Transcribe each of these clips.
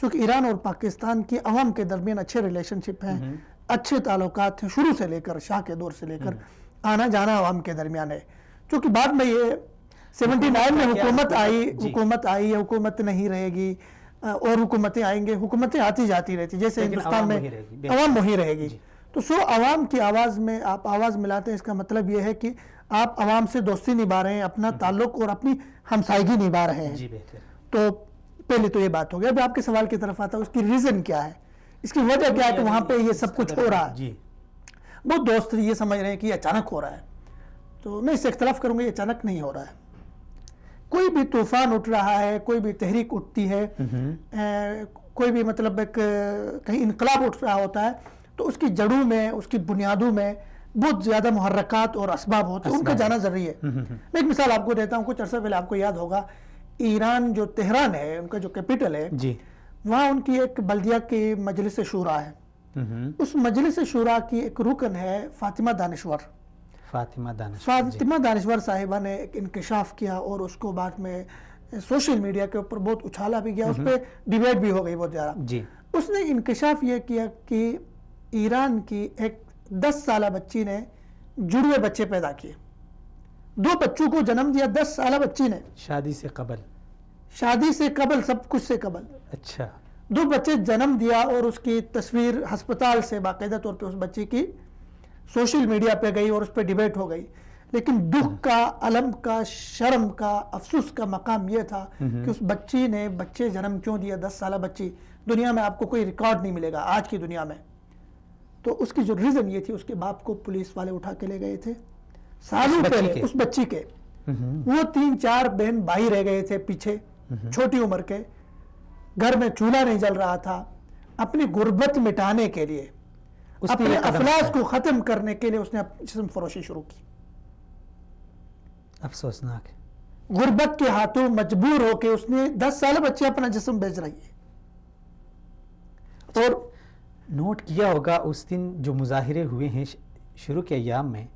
چونکہ ایران اور پاکستان کی عوام کے درمیان اچھے ریلیشن شپ ہیں، اچھے تعلقات ہیں شروع سے لے کر، شاہ کے دور سے لے کر آنا جانا عوام کے درمیان ہے. چونکہ بعد میں یہ 79 میں حکومت آئی ہے، حکومت نہیں رہے گی اور حکومتیں آئیں گے، حکومتیں آتی جاتی رہتی جیسے ہندوستان میں عوام وہی رہے گی. تو عوام کی آواز میں آپ آواز ملاتے ہیں، اس کا مطلب یہ ہے کہ آپ عوام سے دوستی نبھا رہے ہیں، اپنا تعلق اور اپنی ہمسائیگی نبھا رہے ہیں. تو پہلے تو یہ بات ہو گیا. اب آپ کے سوال کی طرف آتا ہے، اس کی ریزن کیا ہے، اس کی وجہ کیا ہے کہ وہاں پہ یہ سب کچھ ہو رہا ہے. بہت دوست یہ سمجھ رہے ہیں کہ یہ اچانک ہو رہا ہے، تو میں اس سے اختلاف کروں گا، یہ اچانک نہیں ہو رہا ہے. کوئی بھی طوفان اٹھ رہا ہے، کوئی بھی تحریک اٹھتی ہے، کوئی بھی مطلب ایک کہیں انقلاب اٹھ رہا ہوتا ہے، تو اس کی جڑوں میں، اس کی بنیادوں میں بہت زیادہ محرکات اور اسباب ہوتے ہیں، ان کا جانا ضروری ہے. میں ایک مثال آپ کو دیتا ہوں. کچھ عرصہ پہلے آپ کو یاد ہوگا ایران جو تہران ہے، ان کا جو کیپٹل ہے، وہاں ان کی ایک بلدیہ کی مجلس شورا ہے. اس مجلس شورا کی ایک رکن ہے فاطمہ دانشور صاحبہ نے ایک انکشاف کیا، اور اس کو بعد میں سوشل میڈیا کے اوپر بہت اچھالا بھی گیا، اس پہ ڈیبیٹ بھی ہو گئی بہت زیادہ. اس نے انکشاف یہ کیا کہ ایران کی ایک 10 سالہ بچی نے جڑوے بچے پیدا کیے، 2 بچوں کو جنم دیا 10 سالہ بچی نے، شادی سے قبل سب کچھ سے قبل. اچھا 2 بچے جنم دیا، اور اس کی تصویر ہسپتال سے باقاعدہ طور پہ اس بچی کی سوشل میڈیا پہ گئی اور اس پہ ڈیبیٹ ہو گئی. لیکن دکھ کا، علم کا، شرم کا، افسوس کا مقام یہ تھا کہ اس بچی نے بچے جنم کیوں دیا. 10 سالہ بچی، دنیا میں آپ کو کوئی ریکارڈ نہیں ملے گا آج کی دنیا میں. تو اس کی جو ریزن یہ تھی، اس کے باپ کو پولیس والے اٹھا کے لے گئے تھے سالوں پہلے، اس بچی کے. وہ 3-4 بہن بھائی رہ گئے تھے پیچھے، چھوٹی عمر کے. گھر میں چولہا نہیں جل رہا تھا. اپنی غربت مٹانے کے لیے، اپنے افلاس کو ختم کرنے کے لیے اس نے جسم فروشی شروع کی. افسوسناک. غربت کے ہاتھوں مجبور ہو کے اس نے 10 سال بچے اپنا جسم بیچ رہی ہے. اور نوٹ کیا ہوگا اس دن جو مظاہرے ہوئے ہیں شروع کے ایام میں،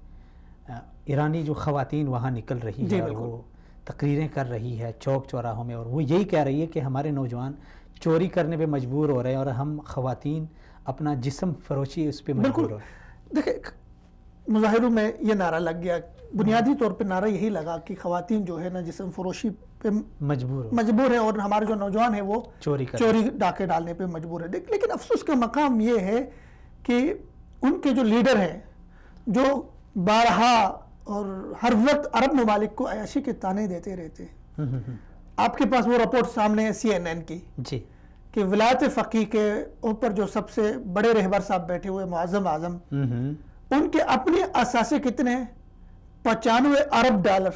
ایرانی جو خواتین وہاں نکل رہی ہے، وہ تقریریں کر رہی ہے چوک چوراہوں میں، اور وہ یہی کہہ رہی ہے کہ ہمارے نوجوان چوری کرنے پہ مجبور ہو رہے ہیں اور ہم خواتین اپنا جسم فروشی اس پہ مجبور ہو رہے ہیں. دیکھیں مظاہروں میں یہ نعرہ لگ گیا، بنیادی طور پہ نعرہ یہی لگا کہ خواتین جو ہے نا جسم فروشی پہ مجبور ہے، اور ہمارے جو نوجوان ہیں وہ چوری ڈاکے ڈالنے پہ مجبور ہے. لیکن افسوس کا مقام یہ ہے کہ ان کے جو لیڈر ہیں، جو بارہا اور ہر وقت عرب ممالک کو عیاشی کے تانے دیتے رہتے ہیں. آپ کے پاس وہ رپورٹ سامنے ہے CNN کی کہ ولایت فقیہ کے اوپر جو سب سے بڑے رہبر صاحب بیٹھے ہوئے معظم اعظم، ان کے اپنے اثاثے کتنے ہیں؟ 95 ارب ڈالر.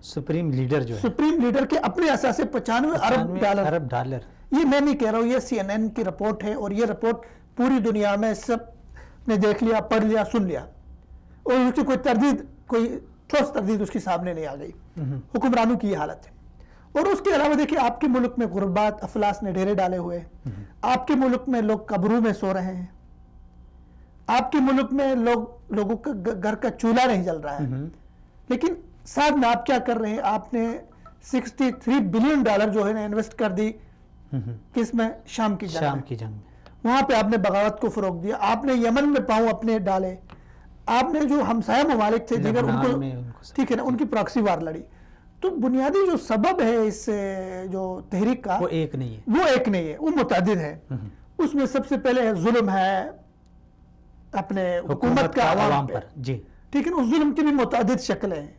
سپریم لیڈر جو ہے، سپریم لیڈر کے اپنے اثاثے 95 ارب ڈالر. یہ میں نہیں کہہ رہا ہوں، یہ CNN کی رپورٹ ہے، اور یہ رپورٹ پوری دنیا میں سب نے دیکھ لیا، پڑھ لیا، سن لیا، اور اس کی کوئی تردید، کوئی ٹھوس تردید اس کے سامنے نہیں آ گئی. حکمرانوں کی یہ حالت ہے. اور اس کے علاوہ دیکھیں آپ کے ملک میں غربات، افلاس نے ڈیرے ڈالے ہوئے، آپ کے ملک میں لوگ قبروں میں سو رہے ہیں، آپ کے ملک میں لوگوں کا گھر کا چولہا نہیں جل رہا ہے. لیکن ساتھ میں آپ کیا کر رہے ہیں؟ آپ نے $63 بلین جو ہے نا انویسٹ کر دی کس میں؟ شام کی جنگ میں. وہاں پہ آپ نے بغاوت کو فروغ دیا. آپ نے یمن میں پاؤں اپنے ڈالے. آپ نے جو ہمسایہ ممالک تھے دیگر ان کو، ٹھیک ہے نا، ان کی پراکسی وار لڑی. تو بنیادی جو سبب ہے اس جو تحریک کا، وہ ایک نہیں ہے، وہ متعدد ہے. اس میں سب سے پہلے ظلم ہے اپنے حکومت کا عوام پر. ٹھیک ہے نا، اس ظلم کی بھی متعدد شکلیں ہیں.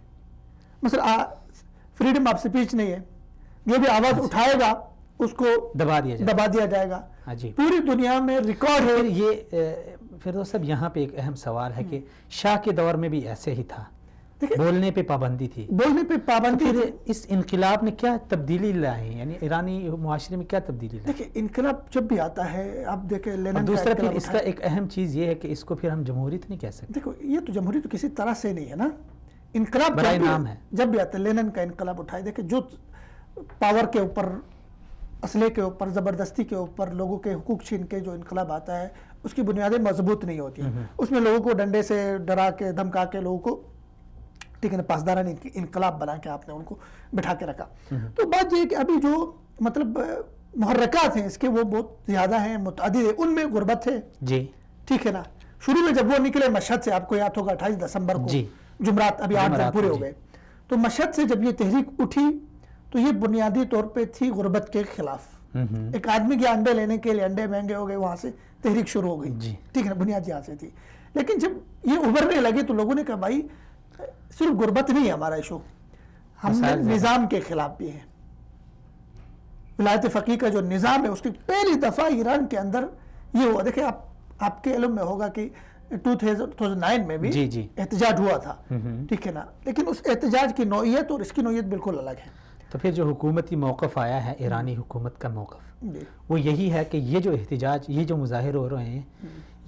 مثلا فریڈم آف سپیچ نہیں ہے، جو بھی آواز اٹھائے گا اس کو دبا دیا جائے گا. پوری دنیا میں ریکارڈ ہے. یہ فردوس صاحب یہاں پہ ایک اہم سوال ہے کہ شاہ کے دور میں بھی ایسے ہی تھا، بولنے پہ پابندی تھی. اس انقلاب نے کیا تبدیلی لائے، یعنی ایرانی معاشرے میں کیا تبدیلی لائے؟ دیکھیں انقلاب جب بھی آتا ہے، آپ دیکھیں لینن کا دوسرا پھر اس کا ایک اہم چیز یہ ہے کہ اس کو پھر ہم جمہوریت نہیں کہہ سکتے. دیکھو یہ تو جمہوریت کسی طرح سے نہیں ہے نا. انقلاب جب بھی آتا ہے، لینن کا انقلاب اٹھائے، دیکھیں جو پاور کے اوپر، اسلحے کے اوپر، زبردستی کے اوپر لوگوں کے حقوق چھین کے جو انقلاب آتا ہے، اس کی بنیادیں مضبوط نہیں ہوتی. اس میں لوگوں کو ڈنڈے سے ڈرا کے دھمکا کے لوگوں کو، ٹھیک ہے نا، پاسدارانہ انقلاب بنا کے آپ نے ان کو بٹھا کے رکھا. تو بات یہ ہے کہ ابھی جو مطلب محرکات ہیں اس کے وہ بہت زیادہ ہیں، متعدد ہیں، ان میں غربت ہے جی ٹھیک ہے نا. شروع میں جب وہ نکلے مشہد سے، آپ کو یاد ہوگا 28 دسمبر کو جی جمعرات، ابھی 8 دن پورے ہو گئے، تو مشہد سے جب یہ تحریک اٹھی تو یہ بنیادی طور پہ تھی غربت کے خلاف. ایک آدمی کے انڈے لینے کے لیے، انڈے مہنگے ہو گئے، وہاں سے تحریک شروع ہو گئی ٹھیک ہے نا، بنیاد یہاں سے تھی. لیکن جب یہ ابھرنے لگے تو لوگوں نے کہا بھائی صرف غربت نہیں ہے ہمارا ایشو، ہم نے نظام کے خلاف بھی ہیں. ولایت فقیہ کا جو نظام ہے اس کی پہلی دفعہ ایران کے اندر یہ ہوا. دیکھیں آپ کے علم میں ہوگا کہ 2009 میں بھی احتجاج ہوا تھا ٹھیک ہے نا، لیکن اس احتجاج کی نوعیت اور اس کی نوعیت بالکل الگ ہے. تو پھر جو حکومتی موقف آیا ہے ایرانی حکومت کا موقف وہ یہی ہے کہ یہ جو احتجاج، یہ جو مظاہرے ہو رہے ہیں،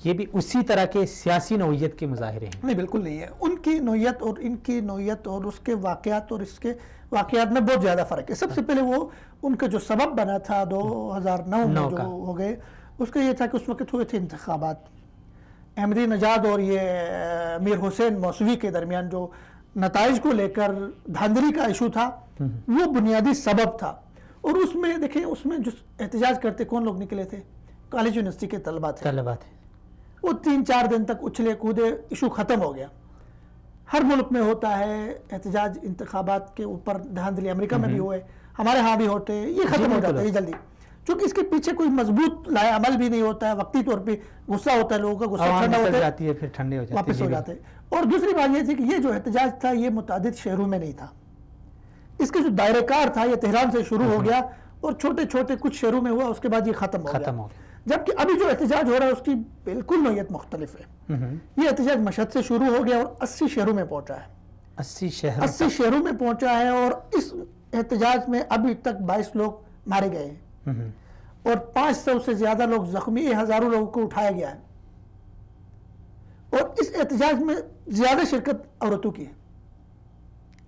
یہ بھی اسی طرح کے سیاسی نوعیت کے مظاہرے ہیں؟ نہیں بالکل نہیں ہے. ان کی نوعیت اور ان کی نوعیت اور اس کے واقعات اور اس کے واقعات میں بہت زیادہ فرق ہے. سب سے پہلے وہ ان کا جو سبب بنا تھا 2009 میں جو ہو گئے، اس کا یہ تھا کہ اس وقت ہوئے تھے انتخابات. احمدی نژاد اور یہ میر حسین موسوی کے درمیان جو نتائج کو لے کر دھاندلی کا ایشو تھا، وہ بنیادی سبب تھا. اور اس میں دیکھیں، اس میں جو احتجاج کرتے کون لوگ نکلے تھے؟ کالج یونیورسٹی کے طلبہ تھے. وہ 3-4 دن تک اچھلے کودے، ایشو ختم ہو گیا. ہر ملک میں ہوتا ہے احتجاج انتخابات کے اوپر دھاندلی، امریکہ میں بھی ہوئے، ہمارے ہاں بھی ہوتے، یہ ختم ہو جاتا ہے جلدی، چونکہ اس کے پیچھے کوئی مضبوط لائے عمل بھی نہیں ہوتا ہے. وقتی طور پہ غصہ ہوتا ہے، لوگوں کا غصہ ٹھنڈا ہوتا ہے، پھر ٹھنڈے ہو جاتے، واپس ہو جاتے. اور دوسری بات یہ تھی کہ یہ جو احتجاج تھا یہ متعدد شہروں میں نہیں تھا. اس کے جو دائرہ کار تھا یہ تہران سے شروع ہو گیا اور چھوٹے چھوٹے کچھ شہروں میں ہوا، اس کے بعد یہ ختم ہو گیا. جبکہ ابھی جو احتجاج ہو رہا ہے اس کی بالکل نوعیت مختلف ہے. یہ احتجاج مشہد سے شروع ہو گیا اور 80 شہروں میں پہنچا ہے. 80 شہروں میں پہنچا ہے اور اس احتجاج میں ابھی تک 22 لوگ مارے گئے ہیں اور 500 سے زیادہ لوگ زخمی، ہزاروں لوگوں کو اٹھایا گیا ہے. اور اس احتجاج میں زیادہ شرکت عورتوں کی ہے.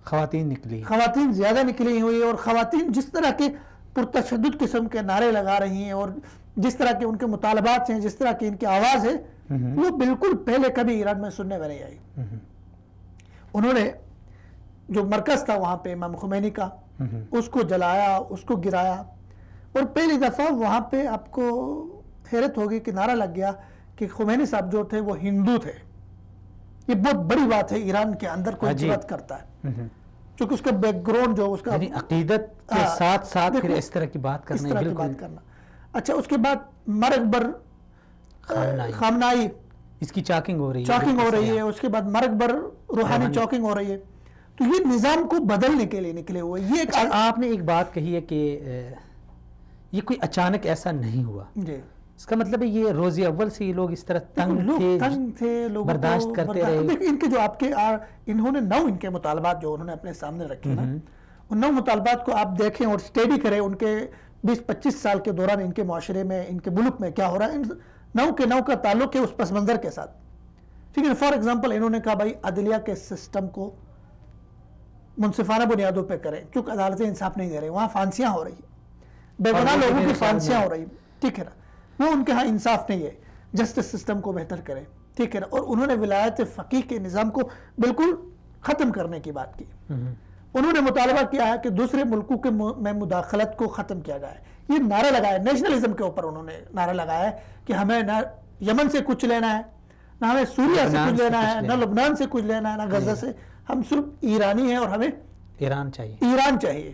خواتین زیادہ نکلی ہوئی اور خواتین جس طرح کے پرتشدد قسم کے نعرے لگا رہی ہیں اور جس طرح کے ان کے مطالبات ہیں، جس طرح کی ان کی آواز ہے، وہ بالکل پہلے کبھی ایران میں سننے میں نہیں آئی. انہوں نے جو مرکز تھا وہاں پہ امام خمینی کا، اس کو جلایا، اس کو گرایا. اور پہلی دفعہ وہاں پہ آپ کو حیرت ہوگی کہ نعرہ لگ گیا کہ خمینی صاحب جو تھے وہ ہندو تھے. یہ بہت بڑی بات ہے ایران کے اندر کوئی جرأت کرتا ہے، چونکہ اس کا بیک گراؤنڈ جو اس کا عقیدت کے ساتھ ساتھ پھر اس طرح کی بات کرنا. اچھا، اس کے بعد مرکبر خامنائی، اس کی چاکنگ ہو رہی ہے. اس کے بعد مرکبر روحانی چاکنگ ہو رہی ہے. تو یہ نظام کو بدلنے کے لیے نکلے ہوئے. یہ آپ نے ایک بات کہی ہے کہ یہ کوئی اچانک ایسا نہیں ہوا. جی، اس کا مطلب ہے یہ روز اول سے یہ لوگ اس طرح تنگ تھے، برداشت کرتے رہے. ان کے جو آپ کے انہوں نے 9 ان کے مطالبات جو انہوں نے اپنے سامنے رکھے نا، ان 9 مطالبات کو آپ دیکھیں اور اسٹڈی کریں ان کے 20-25 سال کے دوران ان کے معاشرے میں، ان کے ملک میں کیا ہو رہا ہے. 9 کے 9 کا تعلق ہے اس پس منظر کے ساتھ. ٹھیک ہے، فار ایگزامپل انہوں نے کہا بھائی عدلیہ کے سسٹم کو منصفانہ بنیادوں پہ کریں، کیونکہ عدالتیں انصاف نہیں دے رہی، وہاں پھانسیاں ہو رہی ہیں، بے گناہ لوگوں کی پھانسیاں ہو رہی ہیں. ٹھیک ہے نا، وہ ان کے ہاں انصاف نہیں ہے. جسٹس سسٹم کو بہتر کریں. ٹھیک ہے نا. اور انہوں نے ولایت فقیہ کے نظام کو بالکل ختم کرنے کی بات کی. انہوں نے مطالبہ کیا ہے کہ دوسرے ملکوں کے میں مداخلت کو ختم کیا جائے. یہ نعرہ لگایا نیشنلزم کے اوپر، انہوں نے نعرہ لگایا ہے کہ ہمیں نہ یمن سے کچھ لینا ہے، نہ ہمیں سوریہ سے کچھ لینا ہے، نہ لبنان سے کچھ لینا ہے، نہ غزہ سے. ہم صرف ایرانی ہیں اور ہمیں ایران چاہیے.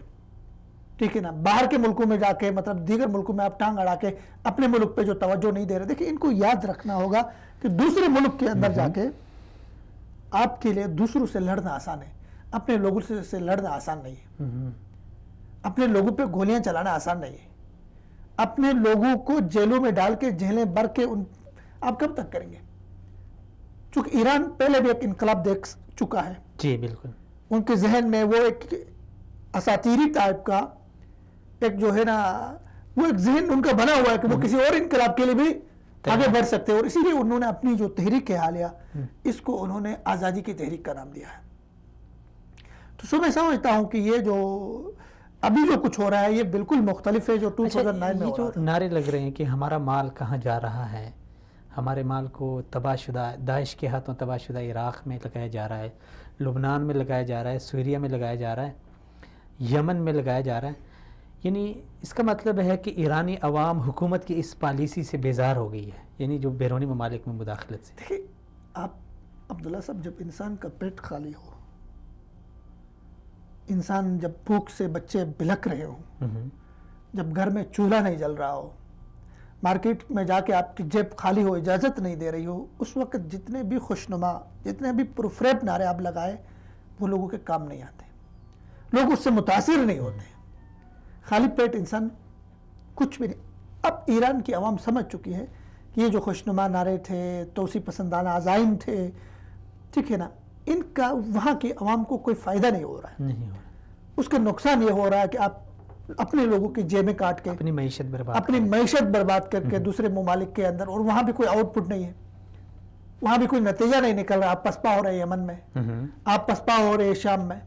ٹھیک ہے نا. باہر کے ملکوں میں جا کے، مطلب دیگر ملکوں میں آپ ٹانگ اڑا کے اپنے ملک پہ جو توجہ نہیں دے رہے. دیکھیں، ان کو یاد رکھنا ہوگا کہ دوسرے ملک کے اندر جا کے آپ کے لیے دوسروں سے لڑنا آسان ہے، اپنے لوگوں سے لڑنا آسان نہیں ہے. اپنے لوگوں پہ گولیاں چلانا آسان نہیں ہے. اپنے لوگوں کو جیلوں میں ڈال کے جیلیں بھر کے آپ کب تک کریں گے؟ چونکہ ایران پہلے بھی ایک انقلاب دیکھ چکا ہے. جی بالکل. ان کے ذہن میں وہ ایک اساطیری ٹائپ کا ایک جو ہے نا، وہ ایک ذہن ان کا بنا ہوا ہے کہ وہ کسی اور انقلاب کے لیے بھی آگے بڑھ سکتے ہیں. اور اسی لیے انہوں نے اپنی جو تحریک حالیہ، اس کو انہوں نے آزادی کی تحریک کا نام دیا ہے. تو میں سمجھتا ہوں کہ یہ جو ابھی جو کچھ ہو رہا ہے یہ بالکل مختلف ہے جو 2009 میں ہو رہا تھا. نعرے لگ رہے ہیں کہ ہمارا مال کہاں جا رہا ہے، ہمارے مال کو تباہ شدہ داعش کے ہاتھوں تباہ شدہ عراق میں لگایا جا رہا ہے، لبنان میں لگایا جا رہا ہے، سوریہ میں لگایا جا رہا ہے، یمن میں لگایا جا رہا ہے. یعنی اس کا مطلب ہے کہ ایرانی عوام حکومت کی اس پالیسی سے بیزار ہو گئی ہے، یعنی جو بیرونی ممالک میں مداخلت سے. دیکھیے آپ عبداللہ صاحب، جب انسان کا پیٹ خالی ہو، انسان جب بھوک سے بچے بلک رہے ہوں، جب گھر میں چولہا نہیں جل رہا ہو، مارکیٹ میں جا کے آپ کی جیب خالی ہو، اجازت نہیں دے رہی ہو، اس وقت جتنے بھی خوشنما، جتنے بھی پرفریب نعرے آپ لگائے وہ لوگوں کے کام نہیں آتے، لوگ اس سے متاثر نہیں ہوتے. خالی پیٹ انسان کچھ بھی نہیں. اب ایران کی عوام سمجھ چکی ہے کہ یہ جو خوشنما نعرے تھے، توسیع پسندانہ عزائم تھے، ٹھیک ہے نا، ان کا وہاں کی عوام کو کوئی فائدہ نہیں ہو رہا ہے. اس کا نقصان یہ ہو رہا ہے کہ آپ اپنے لوگوں کی جیبیں کاٹ کے اپنی معیشت برباد کر کے دوسرے ممالک کے اندر، اور وہاں بھی کوئی آؤٹ پٹ نہیں ہے، وہاں بھی کوئی نتیجہ نہیں نکل رہا. آپ پسپا ہو رہے ہیں یمن میں، آپ پسپا ہو رہے ہیں شام میں،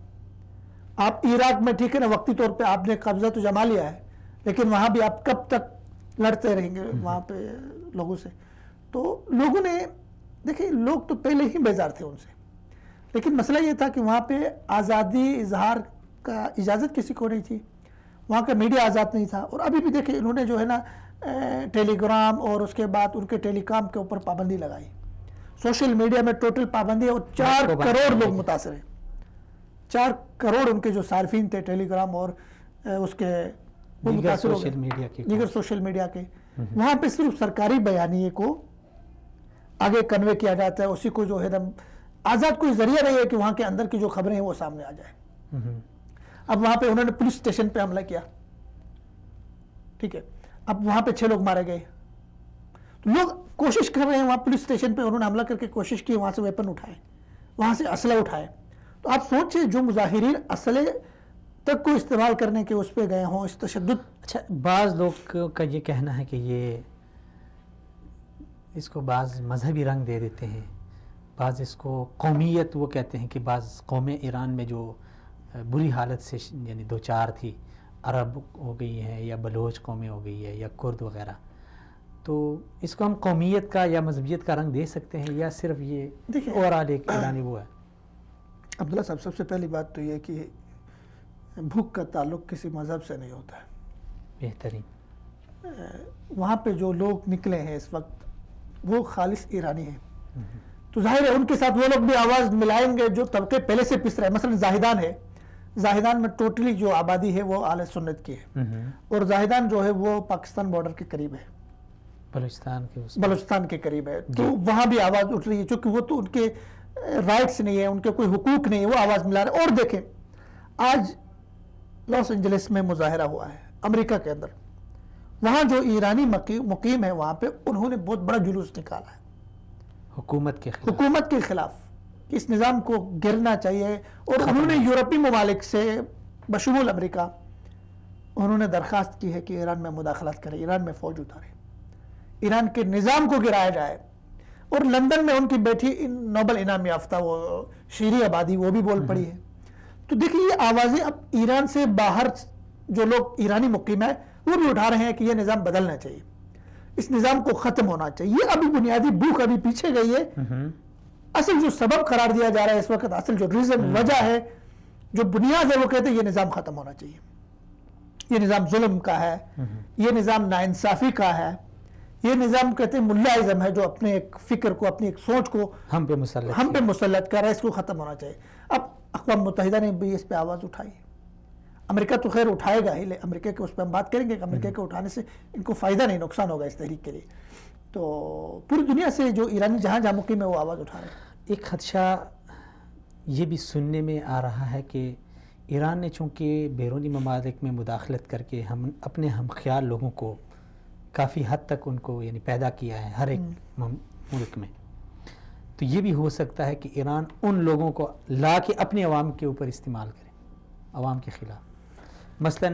آپ عراق میں، ٹھیک ہے نا، وقتی طور پہ آپ نے قبضہ تو جما لیا ہے، لیکن وہاں بھی آپ کب تک لڑتے رہیں گے وہاں پہ لوگوں سے. تو لوگوں نے دیکھیں، لوگ تو پہلے ہی بیزار تھے ان سے، لیکن مسئلہ یہ تھا کہ وہاں پہ آزادی اظہار کا اجازت کسی کو نہیں تھی، وہاں کا میڈیا آزاد نہیں تھا. اور ابھی بھی دیکھیں انہوں نے جو ہے نا ٹیلی گرام اور اس کے بعد ان کے ٹیلی کام کے اوپر پابندی لگائی. سوشل میڈیا میں ٹوٹل پابندی ہے، اور 4 کروڑ لوگ متاثر ہیں. 4 کروڑ ان کے جو صارفین تھے ٹیلی گرام اور اس کے دیگر سوشل میڈیا کے. وہاں پہ صرف سرکاری بیانیے کو آگے کنوے کیا جاتا ہے، اسی کو جو ہے نا آزاد کوئی ذریعہ نہیں ہے کہ وہاں کے اندر کی جو خبریں ہیں وہ سامنے آ جائیں. اب وہاں پہ انہوں نے پولیس اسٹیشن پہ حملہ کیا، ٹھیک ہے، اب وہاں پہ 6 لوگ مارے گئے. تو لوگ کوشش کر رہے ہیں، وہاں پولیس اسٹیشن پہ انہوں نے حملہ کر کے کوشش کی وہاں سے ویپن اٹھائے، وہاں سے اسلحہ اٹھائے. تو آپ سوچیں جو مظاہرین اسلحے تک کو استعمال کرنے کے اس پہ گئے ہوں، اس تشدد. اچھا، بعض لوگ کا یہ کہنا ہے کہ یہ اس کو بعض مذہبی رنگ دے دیتے ہیں، بعض اس کو قومیت، وہ کہتے ہیں کہ بعض قومیں ایران میں جو بری حالت سے یعنی 2-4 تھی، عرب ہو گئی ہیں یا بلوچ قومیں ہو گئی ہے یا کرد وغیرہ، تو اس کو ہم قومیت کا یا مذہبیت کا رنگ دے سکتے ہیں یا صرف یہ اوورآل ایک ایرانی وہ ہے؟ عبداللہ صاحب، سب سے پہلی بات تو یہ کہ بھوک کا تعلق کسی مذہب سے نہیں ہوتا ہے. بہترین. وہاں پہ جو لوگ نکلے ہیں اس وقت وہ خالص ایرانی ہیں، تو ظاہر ہے ان کے ساتھ وہ لوگ بھی آواز ملائیں گے جو طبقے پہلے سے پس رہے ہیں. مثلا زاہدان ہے، زاہدان میں ٹوٹلی جو آبادی ہے وہ اہل سنت کی ہے، اور زاہدان جو ہے وہ پاکستان بارڈر کے قریب ہے، بلوچستان کے قریب ہے. تو وہاں بھی آواز اٹھ رہی ہے، چونکہ وہ تو ان کے رائٹس نہیں ہے، ان کے کوئی حقوق نہیں ہے، وہ آواز ملا رہے. اور دیکھیں آج لاس اینجلس میں مظاہرہ ہوا ہے امریکہ کے اندر، وہاں جو ایرانی مقیم ہے وہاں پہ انہوں نے بہت بڑا جلوس نکالا ہے حکومت کے خلاف کہ اس نظام کو گرنا چاہیے. اور انہوں نے یورپی ممالک سے بشمول امریکہ انہوں نے درخواست کی ہے کہ ایران میں مداخلت کرے، ایران میں فوج اتارے، ایران کے نظام کو گرایا جائے. اور لندن میں ان کی بیٹھی نوبل انعام یافتہ وہ شیری آبادی وہ بھی بول پڑی ہے. تو دیکھیں یہ آوازیں اب ایران سے باہر جو لوگ ایرانی مقیم ہیں وہ بھی اٹھا رہے ہیں کہ یہ نظام بدلنا چاہیے، اس نظام کو ختم ہونا چاہیے. یہ ابھی بنیادی بھوک ابھی پیچھے گئی ہے. اصل جو سبب قرار دیا جا رہا ہے اس وقت، اصل جو ریزن وجہ ہے، جو بنیاد ہے، وہ کہتے ہیں یہ نظام ختم ہونا چاہیے، یہ نظام ظلم کا ہے، یہ نظام ناانصافی کا ہے، یہ نظام کہتے ہیں ملائزم ہے جو اپنے ایک فکر کو، اپنی ایک سوچ کو ہم پہ مسلط کر رہا ہے، اس کو ختم ہونا چاہیے. اب اقوام متحدہ نے بھی اس پہ آواز اٹھائی، امریکہ تو خیر اٹھائے گا ہی، امریکہ کے اس پہ ہم بات کریں گے کہ امریکہ کے اٹھانے سے ان کو فائدہ نہیں، نقصان ہوگا اس تحریک کے لیے. تو پوری دنیا سے جو ایرانی جہاں جہاں مقیم ہے وہ آواز اٹھا رہے ہیں. ایک خدشہ یہ بھی سننے میں آ رہا ہے کہ ایران نے چونکہ بیرونی ممالک میں مداخلت کر کے ہم اپنے ہم خیال لوگوں کو کافی حد تک ان کو یعنی پیدا کیا ہے ہر ایک ملک میں، تو یہ بھی ہو سکتا ہے کہ ایران ان لوگوں کو لا کے اپنے عوام کے اوپر استعمال کرے، عوام کے خلاف. مثلا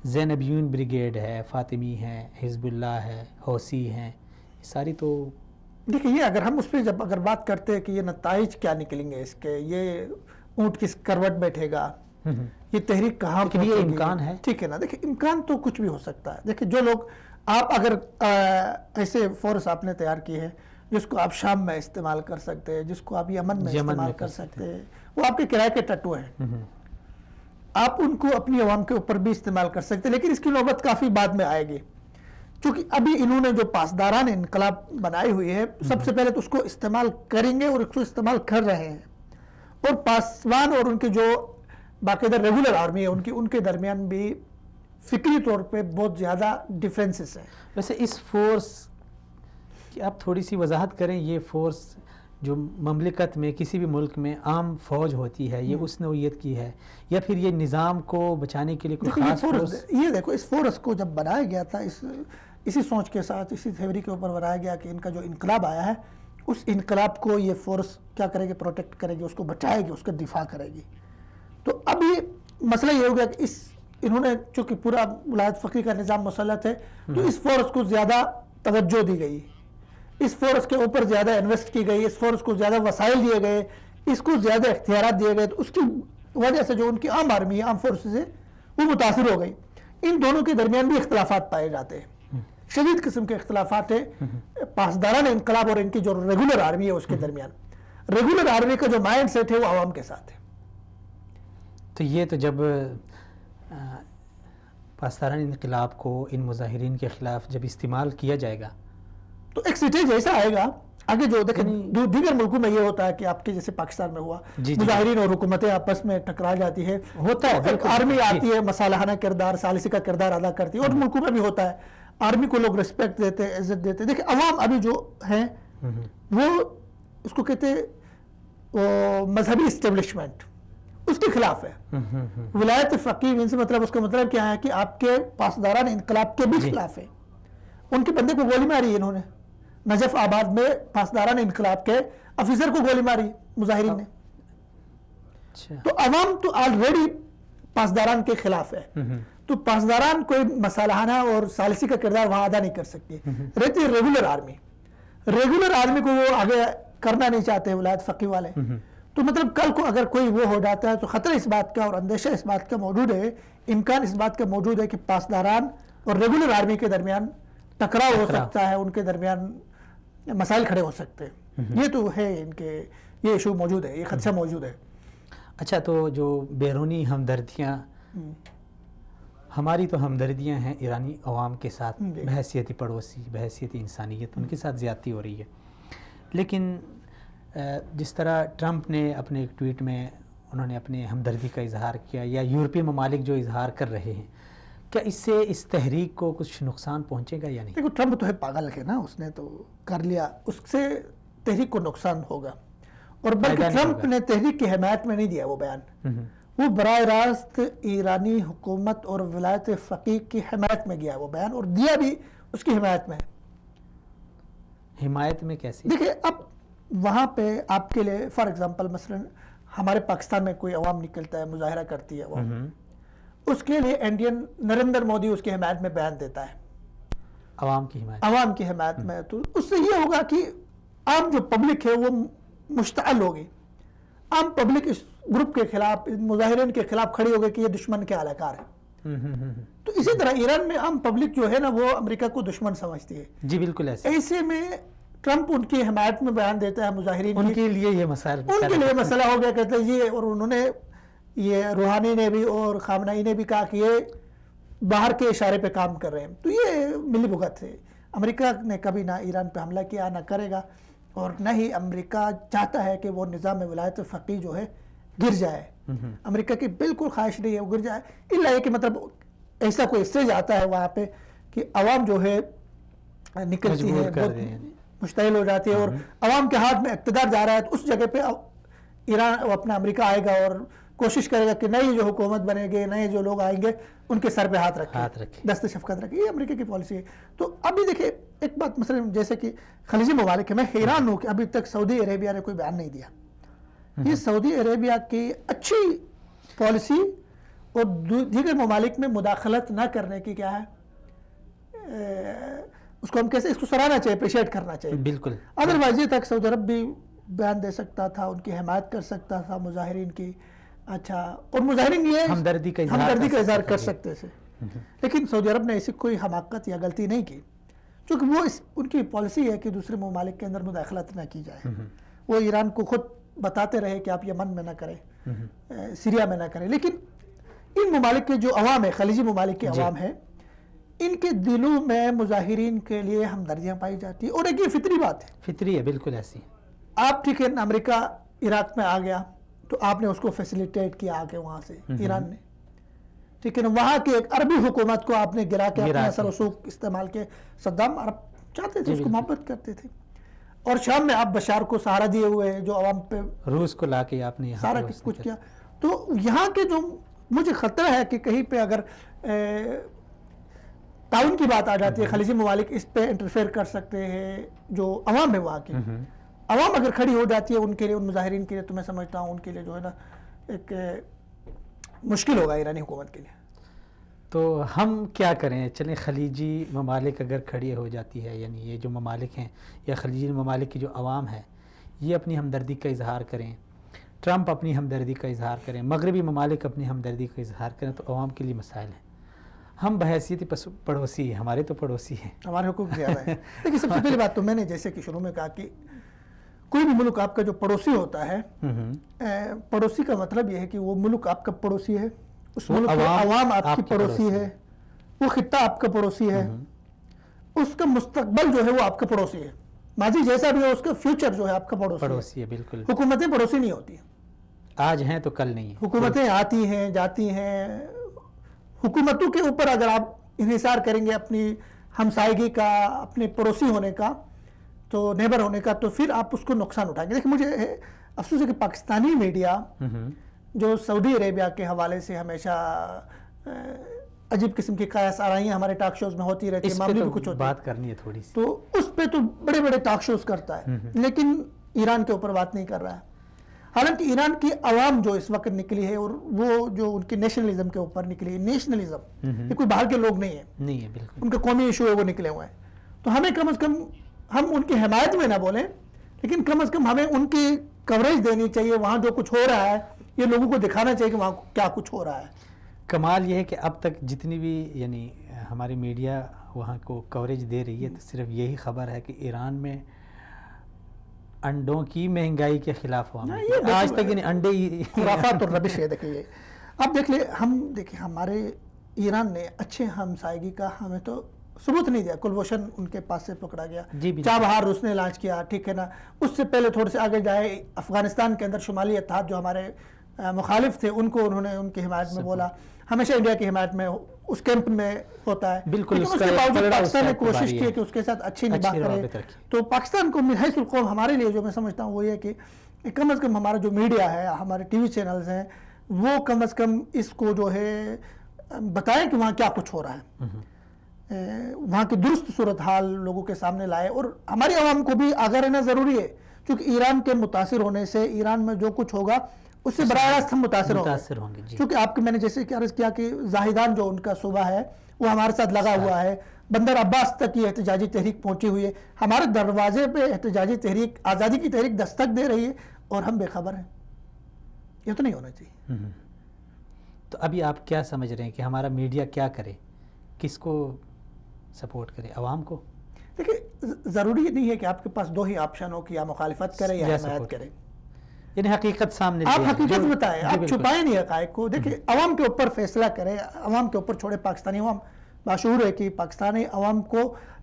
زینبیون بریگیڈ ہے، فاطمی ہے، حزب اللہ ہے، حوثی ہیں، یہ ساری تو دیکھیں یہ اگر ہم اس پہ جب اگر بات کرتے ہیں کہ یہ نتائج کیا نکلیں گے اس کے، یہ اونٹ کس کروٹ بیٹھے گا، یہ تحریک کہاں لیکن یہ امکان ہے، ٹھیک ہے نا. دیکھیں امکان تو کچھ بھی ہو سکتا ہے. دیکھیں جو لوگ آپ اگر ایسے فورس آپ نے تیار کی ہے جس کو آپ شام میں استعمال کر سکتے ہیں، جس کو آپ یمن میں استعمال کر سکتے ہیں، وہ آپ کے کرائے کے ٹٹو ہیں. آپ ان کو اپنی عوام کے اوپر بھی استعمال کر سکتے ہیں، لیکن اس کی نوبت کافی بعد میں آئے گی، چونکہ ابھی انہوں نے جو پاسداران انقلاب بنائی ہوئی ہے سب سے پہلے تو اس کو استعمال کریں گے اور اس کو استعمال کر رہے ہیں، اور پاسبان اور ان کے جو باقاعدہ ریگولر آرمی ہے ان کے درمیان بھی فکری طور پہ بہت زیادہ ڈیفرنسز ہیں۔ ویسے اس فورس کی آپ تھوڑی سی وضاحت کریں، یہ فورس جو مملکت میں کسی بھی ملک میں عام فوج ہوتی ہے یہ اس نوعیت کی ہے یا پھر یہ نظام کو بچانے کے لیے کوئی خاص فورس؟ یہ دیکھو اس فورس کو جب بنایا گیا تھا اسی سوچ کے ساتھ اسی تھیوری کے اوپر بنایا گیا کہ ان کا جو انقلاب آیا ہے اس انقلاب کو یہ فورس کیا کرے گی، پروٹیکٹ کرے گی، اس کو بچائے گی، اس کا دفاع کرے گی۔ تو اب یہ مسئلہ یہ ہو گیا کہ انہوں نے چونکہ پورا ولایت فقیہ کا نظام مسلط ہے تو اس فورس کو زیادہ توجہ دی گئی، اس فورس کے اوپر زیادہ انویسٹ کی گئی، اس فورس کو زیادہ وسائل دیے گئے، اس کو زیادہ اختیارات دیے گئے، تو اس کی وجہ سے جو ان کی عام آرمی ہے، عام فورسز ہے، وہ متاثر ہو گئی۔ ان دونوں کے درمیان بھی اختلافات پائے جاتے ہیں، شدید قسم کے اختلافات ہیں پاسداران انقلاب اور ان کی جو ریگولر آرمی ہے اس کے درمیان۔ ریگولر آرمی کا جو مائنڈ سیٹ ہے وہ عوام کے ساتھ ہے۔ تو یہ تو جب پاسداران انقلاب کو ان مظاہرین کے خلاف جب استعمال کیا جائے گا تو ایک سٹیج ایسا آئے گا آگے، جو دیکھیں دیگر ملکوں میں یہ ہوتا ہے کہ آپ کے جیسے پاکستان میں ہوا مظاہرین اور حکومتیں آپس میں ٹکرا جاتی ہے، ہوتا ہے، ایک آرمی آتی ہے مصالحانہ کردار، ثالثی کا کردار ادا کرتی ہے، اور ملکوں میں بھی ہوتا ہے، آرمی کو لوگ رسپیکٹ دیتے ہیں، عزت دیتے ہیں۔ دیکھیں عوام ابھی جو ہیں وہ اس کو کہتے ہیں مذہبی اسٹیبلشمنٹ، اس کے خلاف ہے۔ ولایت فقیہ ان سے مطلب، اس کا مطلب کیا ہے کہ آپ کے پاسداران انقلاب کے بھی خلاف ہے۔ ان کے بندے کو گولی ماری ہے انہوں نے، نجف آباد میں پاسداران انقلاب کے افیسر کو گولی ماری مظاہرین نے۔ تو عوام تو آلریڈی پاسداران کے خلاف ہے، تو پاسداران کوئی مصالحانہ اور ثالثی کا کردار وہاں ادا نہیں کر سکتی، رہتی ہے ریگولر آرمی۔ ریگولر آرمی کو وہ آگے کرنا نہیں چاہتے ولایت فقیہ والے، تو مطلب کل کو اگر کوئی وہ ہو جاتا ہے تو خطرہ اس بات کا اور اندیشہ اس بات کا موجود ہے، امکان اس بات کا موجود ہے کہ پاسداران اور ریگولر آرمی کے درمیان ٹکراؤ ہو سکتا ہے، ان کے درمیان مسائل کھڑے ہو سکتے ہیں۔ یہ تو ہے، ان کے یہ ایشو موجود ہے، یہ خدشہ موجود ہے۔ اچھا، تو جو بیرونی ہمدردیاں، ہماری تو ہمدردیاں ہیں ایرانی عوام کے ساتھ بحیثیت پڑوسی، بحیثیت انسانیت، ان کے ساتھ زیادتی ہو رہی ہے، لیکن جس طرح ٹرمپ نے اپنے ایک ٹویٹ میں انہوں نے اپنے ہمدردی کا اظہار کیا، یا یورپی ممالک جو اظہار کر رہے ہیں، کیا اس سے اس تحریک کو کچھ نقصان پہنچے گا یا نہیں؟ دیکھو ٹرمپ تو ہے پاگل ہے نا، اس نے تو کر لیا، اس سے تحریک کو نقصان ہوگا، اور بلکہ ٹرمپ نے تحریک کی حمایت میں نہیں دیا وہ بیان، وہ براہ راست ایرانی حکومت اور ولایت فقیہ کی حمایت میں گیا وہ بیان، اور دیا بھی اس کی حمایت میں۔ حمایت میں کیسی؟ دیکھیں اب وہاں پہ آپ کے لیے فار ایگزامپل مثلا ہمارے پاکستان میں کوئی عوام نکلتا ہے، مظاہرہ کرتی ہے، اس کے لیے انڈین نریندر مودی اس کی حمایت میں بیان دیتا ہے، عوام کی حمایت میں، تو اس سے یہ ہوگا کہ عام جو پبلک ہے وہ مشتعل ہوگی، عام پبلک اس گروپ کے خلاف، مظاہرین کے خلاف کھڑی ہوگی کہ یہ دشمن کے اہلکار ہے۔ تو اسی طرح ایران میں عام پبلک جو ہے نا وہ امریکہ کو دشمن سمجھتی ہے۔ جی بالکل ایسے میں ٹرمپ ان کی حمایت میں بیان دیتا ہے مظاہرین، ان کے لیے یہ مسئلہ ہو گیا، کہتے ہیں یہ، اور انہوں نے یہ روحانی نے بھی اور خامنہئی نے بھی کہا کہ یہ باہر کے اشارے پہ کام کر رہے ہیں، تو یہ ملی بھگت ہے۔ امریکہ نے کبھی نہ ایران پہ حملہ کیا، نہ کرے گا، اور نہ ہی امریکہ چاہتا ہے کہ وہ نظام ولایت فقیہ جو ہے گر جائے۔ امریکہ کی بالکل خواہش نہیں ہے وہ گر جائے، الا یہ کہ مطلب ایسا کوئی اسٹیج آتا ہے وہاں پہ کہ عوام جو ہے نکلتی ہے، مشتعل ہو جاتی ہے، اور عوام کے ہاتھ میں اقتدار جا رہا ہے، تو اس جگہ پہ ایران اپنا امریکہ آئے گا اور کوشش کرے گا کہ نئی جو حکومت بنے گی، نئے جو لوگ آئیں گے ان کے سر پہ ہاتھ رکھے، دست شفقت رکھے۔ یہ امریکہ کی پالیسی ہے۔ تو ابھی دیکھیں ایک بات، مثلا جیسے کہ خلیجی ممالک ہے، میں حیران ہوں کہ ابھی تک سعودی عربیہ نے کوئی بیان نہیں دیا۔ یہ سعودی عربیہ کی اچھی پالیسی اور دیگر ممالک میں مداخلت نہ کرنے کی کیا ہے، اس کو ہم کیسے اس کو سراہنا چاہیے، اپریشیٹ کرنا چاہیے۔ بالکل، ادروائز یہ تک سعودی عرب بھی بیان دے سکتا تھا، ان کی حمایت کر سکتا تھا مظاہرین کی، اچھا، اور مظاہرین یہ ہمدردی کا اظہار کر سکتے تھے، لیکن سعودی عرب نے ایسی کوئی حماقت یا غلطی نہیں کی، چونکہ وہ ان کی پالیسی ہے کہ دوسرے ممالک کے اندر مداخلت نہ کی جائے۔ وہ ایران کو خود بتاتے رہے کہ آپ یمن میں نہ کریں، سیریا میں نہ کریں، لیکن ان ممالک کے جو عوام ہے، خلیجی ممالک کے عوام ہیں، ان کے دلوں میں مظاہرین کے لیے ہمدردیاں پائی جاتی ہیں، اور ایک یہ فطری بات ہے، فطری ہے، بالکل ایسی. آپ ٹھیک ہے امریکہ عراق میں آ گیا تو آپ نے اس کو فیسیلیٹیٹ کیا آگے وہاں سے ایران نے، ٹھیک ہے نا، وہاں کے ایک عربی حکومت کو آپ نے گرا کے اپنے اثر رسوخ استعمال کے. صدام عرب چاہتے تھے، اس کو محبت کرتے تھے، اور شام میں آپ بشار کو سہارا دیے ہوئے ہیں، جو عوام پہ روس کو لا کے آپ نے سارا کچھ کیا. تو یہاں کے جو مجھے خطرہ ہے کہ کہیں پہ اگر تعاون کی بات آ جاتی ہے، خلیجی ممالک اس پہ انٹرفیئر کر سکتے ہیں، جو عوام ہے وہاں کی عوام اگر کھڑی ہو جاتی ہے ان کے لیے، ان مظاہرین کے لیے، تو میں سمجھتا ہوں ان کے لیے جو ہے نا ایک مشکل ہوگا ایرانی حکومت کے لیے. تو ہم کیا کریں؟ چلیں خلیجی ممالک اگر کھڑی ہو جاتی ہے، یعنی یہ جو ممالک ہیں یا خلیجی ممالک کی جو عوام ہے یہ اپنی ہمدردی کا اظہار کریں، ٹرمپ اپنی ہمدردی کا اظہار کریں، مغربی ممالک اپنی ہمدردی کا اظہار کریں، تو عوام کے لیے مسائل ہیں. ہم بحیثیت پڑوسی ہیں، ہمارے تو پڑوسی ہیں، ہمارے حقوق زیادہ ہیں. لیکن سب سے پہلی بات تو میں نے جیسے کہ شروع میں کہا کہ کوئی بھی ملک آپ کا جو پڑوسی ہوتا ہے، پڑوسی کا مطلب یہ ہے کہ وہ ملک آپ کا پڑوسی ہے، اس ملک کے عوام آپ کی پڑوسی ہے، وہ خطہ آپ کا پڑوسی ہے، اس کا مستقبل جو ہے وہ آپ کا پڑوسی ہے، ماضی جیسا بھی ہو اس کا فیوچر جو ہے آپ کا پڑوسی ہے. بالکل. حکومتیں پڑوسی نہیں ہوتی ہیں، آج ہیں تو کل نہیں. حکومتیں آتی ہیں جاتی ہیں. حکومتوں کے اوپر اگر آپ انحصار کریں گے اپنی ہمسائیگی کا، اپنے پڑوسی ہونے کا، تو نیبر ہونے کا، تو پھر آپ اس کو نقصان اٹھائیں گے. دیکھیں مجھے افسوس ہے کہ پاکستانی میڈیا جو سعودی عربیہ کے حوالے سے ہمیشہ عجیب قسم کی قیاس آرائیاں ہمارے ٹاک شوز میں ہوتی رہتی ہے، معاملے بھی کچھ ہوتی ہے، بات کرنی ہے تھوڑی سی، تو اس پہ تو بڑے بڑے ٹاک شوز کرتا ہے، لیکن ایران کے اوپر بات نہیں کر رہا ہے. حالانکہ ایران کی عوام جو اس وقت نکلی ہے، اور وہ جو ان کے نیشنلزم کے اوپر نکلی ہے، نیشنلزم یہ کوئی باہر کے لوگ نہیں ہیں، بالکل ان کا قومی ایشو ہے، وہ نکلے ہوئے ہیں. تو ہمیں کم از کم، ہم ان کی حمایت میں نہ بولیں، لیکن کم از کم ہمیں ان کی کوریج دینی چاہیے. وہاں جو کچھ ہو رہا ہے یہ لوگوں کو دکھانا چاہیے کہ وہاں کیا کچھ ہو رہا ہے. کمال یہ ہے کہ اب تک جتنی بھی یعنی ہماری میڈیا وہاں کو کوریج دے رہی ہے، تو صرف یہی خبر ہے کہ ایران میں انڈوں کی مہنگائی کے خلاف ہوا. آج تک یعنی انڈے خرافات اور ربش ہے. دیکھیے اب دیکھ لیں، دیکھیں ہمارے ایران نے اچھے ہمسائیگی کا ہمیں تو ثبوت نہیں دیا. کلبھوشن ان کے پاس سے پکڑا گیا، چابہار روس نے لانچ کیا، ٹھیک ہے نا. اس سے پہلے تھوڑے سے آگے جائے، افغانستان کے اندر شمالی اتحاد جو ہمارے مخالف تھے ان کو انہوں نے ان کی حمایت میں بولا. ہمیشہ انڈیا کی حمایت میں اس کیمپ میں ہوتا ہے، بالکل. اس کے باوجود پاکستان نے کوشش کی کہ اس کے ساتھ اچھی نباہ کرے. تو پاکستان کو من حیث القوم ہمارے لیے جو میں سمجھتا ہوں وہ یہ کہ کم از کم ہمارا جو میڈیا ہے، ہمارے ٹی وی چینلز ہیں، وہ کم از کم اس کو جو ہے بتائیں کہ وہاں کیا کچھ ہو رہا ہے، وہاں کی درست صورتحال لوگوں کے سامنے لائے. اور ہماری عوام کو بھی آگاہ رہنا ضروری ہے، کیونکہ ایران کے متاثر ہونے سے، ایران میں جو کچھ ہوگا اس سے براہ راست ہم متاثر ہوں گے. کیونکہ آپ کے میں نے جیسے کہ عرض کیا کہ زاہدان جو ان کا صوبہ ہے وہ ہمارے ساتھ لگا ہوا ہے، بندر عباس تک یہ احتجاجی تحریک پہنچی ہوئی ہے، ہمارے دروازے پہ احتجاجی تحریک، آزادی کی تحریک دستک دے رہی ہے، اور ہم بے خبر ہیں. یہ تو نہیں ہونا چاہیے. تو ابھی آپ کیا سمجھ رہے ہیں کہ ہمارا میڈیا کیا کرے، کس کو سپورٹ کرے؟ عوام کو؟ دیکھیں ضروری نہیں ہے کہ آپ کے پاس دو ہی آپشن ہو کہ یا مخالفت کرے یا حمایت کرے. یعنی حقیقت سامنے آپ حقیقت بتائیں، آپ چھپائیں نہیں حقائق کو. دیکھیں عوام کے اوپر فیصلہ کریں، عوام کے اوپر چھوڑے. پاکستانی عوام باشعور ہے کہ پاکستانی عوام کو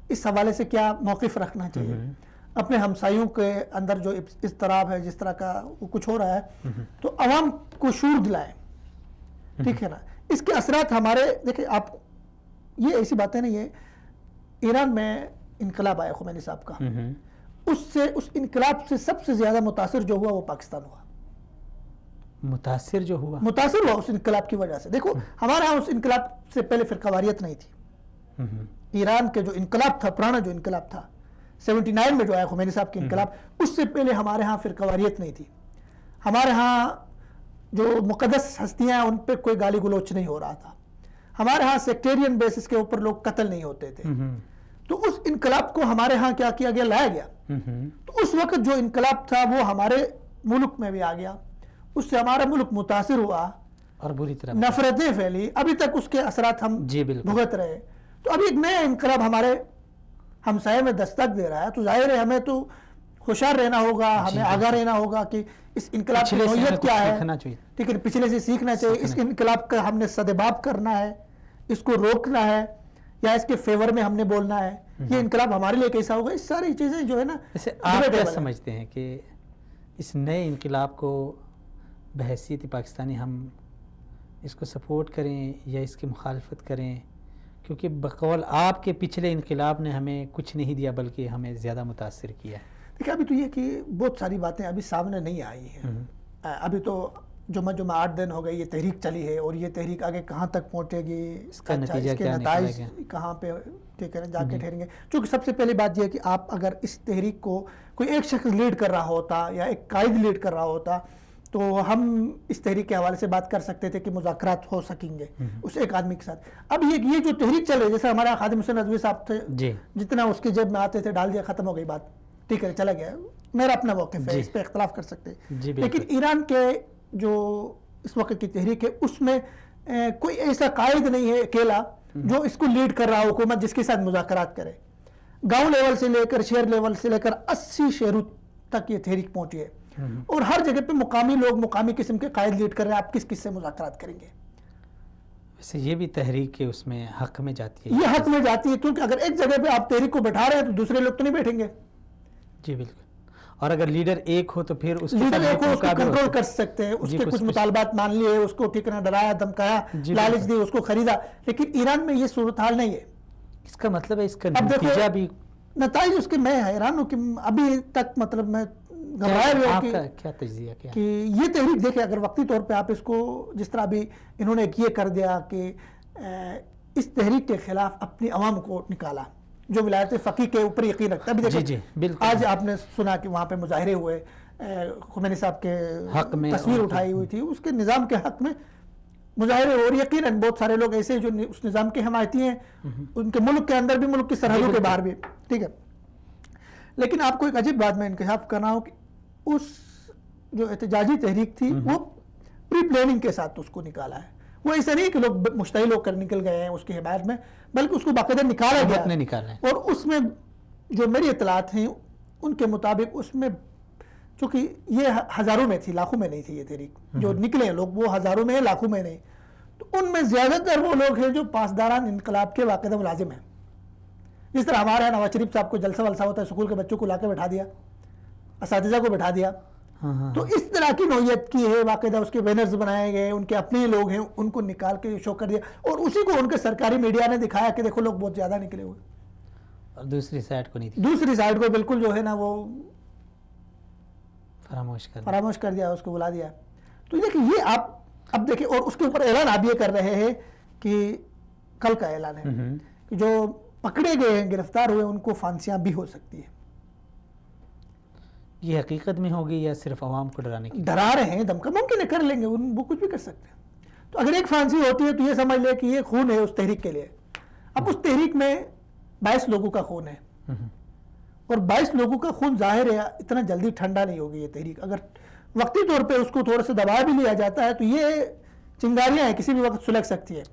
اس حوالے سے کیا موقف رکھنا چاہیے. اپنے ہمسایوں کے اندر جو اضطراب ہے، جس طرح کا کچھ ہو رہا ہے، تو عوام کو شعور دلائیں، ٹھیک ہے نا. اس کے اثرات ہمارے، دیکھیں آپ، یہ ایسی باتیں نہیں ہے. ایران میں انقلاب آیا خمینی صاحب کا، اس انقلاب سے سب سے زیادہ متاثر جو ہوا وہ پاکستان ہوا. متاثر ہوا اس انقلاب کی وجہ سے. دیکھو ہمارے ہاں اس انقلاب سے پہلے فرقہ واریت نہیں تھی. ایران کے جو انقلاب تھا، پرانا جو انقلاب تھا 79 میں جو آیا خمینی صاحب کی انقلاب، اس سے پہلے ہمارے ہاں فرقہ واریت نہیں تھی. ہمارے ہاں جو مقدس ہستیاں ان پہ کوئی گالی گلوچ نہیں ہو رہا تھا. ہمارے ہاں سیکٹیرین بیسس کے اوپر لوگ قتل نہیں ہوتے تھے. تو اس انقلاب کو ہمارے ہاں کیا کیا گیا، لایا گیا. تو اس وقت جو انقلاب تھا وہ ہمارے ملک میں بھی آ گیا، اس سے ہمارا ملک متاثر ہوا اور بری طرح نفرتیں پھیلی. ابھی تک اس کے اثرات ہم بھگت رہے. تو ابھی ایک نیا انقلاب ہمارے ہمسائے میں دستک دے رہا ہے. تو ظاہر ہے ہمیں تو ہوشیار رہنا ہوگا, ہمیں آگاہ رہنا ہوگا کہ اس انقلاب کی نوعیت کیا ہے, ٹھیک ہے, پچھلے سے سیکھنا چاہیے, اس انقلاب کا ہم نے سدباب کرنا ہے, اس کو روکنا ہے یا اس کے فیور میں ہم نے بولنا ہے, یہ انقلاب ہمارے لیے کیسا ہوگا, اس ساری چیزیں جو ہے نا. آپ کیا سمجھتے ہیں کہ اس نئے انقلاب کو بحیثیت پاکستانی ہم اس کو سپورٹ کریں یا اس کی مخالفت کریں؟ کیونکہ بقول آپ کے پچھلے انقلاب نے ہمیں کچھ نہیں دیا بلکہ ہمیں زیادہ متاثر کیا ہے. دیکھیں ابھی تو یہ کہ بہت ساری باتیں ابھی سامنے نہیں آئی ہیں, ابھی تو جمعہ 8 دن ہو گئے یہ تحریک چلی ہے, اور یہ تحریک آگے کہاں تک پہنچے گی, اس کا نتیجہ کیا نکلے گا, کہاں پہ ٹھیک ہے جا کے ٹھہریں گے. چونکہ سب سے پہلی بات یہ ہے کہ آپ اگر اس تحریک کو کوئی ایک شخص لیڈ کر رہا ہوتا یا ایک قائد لیڈ کر رہا ہوتا تو ہم اس تحریک کے حوالے سے بات کر سکتے تھے کہ مذاکرات ہو سکیں گے اس ایک آدمی کے ساتھ. اب یہ جو تحریک چل رہی ہے, جیسے ہمارا خادم حسین رضوی صاحب تھے, جتنا اس کی جیب میں آتے تھے ڈال دیا, ختم ہو گئی بات, ٹھیک ہے, چلا گیا. میرا اپنا موقف ہے, اس پہ اختلاف کر سکتے, لیکن ایران کے جو اس وقت کی تحریک ہے اس میں کوئی ایسا قائد نہیں ہے اکیلا جو اس کو لیڈ کر رہا حکومت جس کے ساتھ مذاکرات کرے. گاؤں لیول سے لے کر شہر لیول سے لے کر 80 شہروں تک یہ تحریک پہنچی ہے, اور ہر جگہ پہ مقامی لوگ مقامی قسم کے قائد لیڈ کر رہے ہیں. آپ کس کس سے مذاکرات کریں گے؟ ویسے یہ بھی تحریک کے اس میں حق میں جاتی ہے, یہ حق میں جاتی ہے, کیونکہ اگر ایک جگہ پہ آپ تحریک کو بٹھا رہے ہیں تو دوسرے لوگ تو نہیں بیٹھیں گے. جی بالکل, اور اگر لیڈر ایک ہو تو پھر اس لیڈر ایک ہو, اس کو کنٹرول کر سکتے ہیں, اس کے کچھ مطالبات مان لیے, اس کو ٹھیک نہ ڈرایا دھمکایا, لالچ دی, اس کو خریدا. لیکن ایران میں یہ صورتحال نہیں ہے. اس کا مطلب ہے اس کا نتیجہ بھی, نتائج اس کے, میں حیران ہوں کہ ابھی تک مطلب میں گھبرایا ہوا ہوں کیا تجزیہ کیا کہ یہ تحریک دیکھیں اگر وقتی طور پہ آپ اس کو جس طرح بھی انہوں نے یہ کر دیا کہ اس تحریک کے خلاف اپنی عوام کو نکالا جو ولایت فقیہ کے اوپر یقین رکھتا ہے. ابھی دیکھیں آج آپ نے سنا کہ وہاں پہ مظاہرے ہوئے, خمینی صاحب کے حق میں تصویر اٹھائی ہوئی تھی, اس کے نظام کے حق میں مظاہرے ہو, اور یقیناً بہت سارے لوگ ایسے جو اس نظام کے حمایتی ہیں, ان کے ملک کے اندر بھی ملک کی سرحدوں کے باہر بھی, ٹھیک ہے. لیکن آپ کو ایک عجیب بات میں انکشاف کرنا ہو کہ اس جو احتجاجی تحریک تھی وہ پری پلاننگ کے ساتھ اس کو نکالا ہے. وہ ایسا نہیں کہ لوگ مشتعل ہو کر نکل گئے ہیں اس کی حمایت میں, بلکہ اس کو باقاعدہ نکالا گیا. اور اس میں جو میری اطلاعات ہیں ان کے مطابق اس میں چونکہ یہ ہزاروں میں تھی, لاکھوں میں نہیں تھی یہ تحریک, جو نکلے ہیں لوگ وہ ہزاروں میں ہیں, لاکھوں میں نہیں, تو ان میں زیادہ تر وہ لوگ ہیں جو پاسداران انقلاب کے باقاعدہ ملازم ہیں. جس طرح ہمارے یہاں نواز شریف صاحب کو جلسہ ولسہ ہوتا ہے, اسکول کے بچوں کو لا کے بٹھا دیا, اساتذہ کو بٹھا دیا, تو اس طرح کی نوعیت کی ہے, باقاعدہ اس کے بینرز بنائے گئے, ان کے اپنے لوگ ہیں, ان کو نکال کے شو کر دیا, اور اسی کو ان کے سرکاری میڈیا نے دکھایا کہ دیکھو لوگ بہت زیادہ نکلے ہوئے, اور دوسری سائڈ کو نہیں تھی, دوسری سائڈ کو بالکل جو ہے نا وہ فراموش کر دیا, اس کو بلا دیا. تو دیکھیں یہ آپ اب دیکھیں, اور اس کے اوپر اعلان آپ یہ کر رہے ہیں کہ کل کا اعلان ہے کہ جو پکڑے گئے ہیں, گرفتار ہوئے, ان کو پھانسیاں بھی ہو سکتی ہے. یہ حقیقت میں ہوگی یا صرف عوام کو ڈرانے کی؟ ڈرا رہے ہیں, دھمکا ممکن ہے کر لیں گے, وہ کچھ بھی کر سکتے ہیں. تو اگر ایک پھانسی ہوتی ہے تو یہ سمجھ لے کہ یہ خون ہے اس تحریک کے لیے. اب اس تحریک میں 22 لوگوں کا خون ہے, اور 22 لوگوں کا خون ظاہر ہے اتنا جلدی ٹھنڈا نہیں ہوگی یہ تحریک. اگر وقتی طور پہ اس کو تھوڑا سا دبا بھی لیا جاتا ہے تو یہ چنگاریاں ہیں, کسی بھی وقت سلگ سکتی ہے.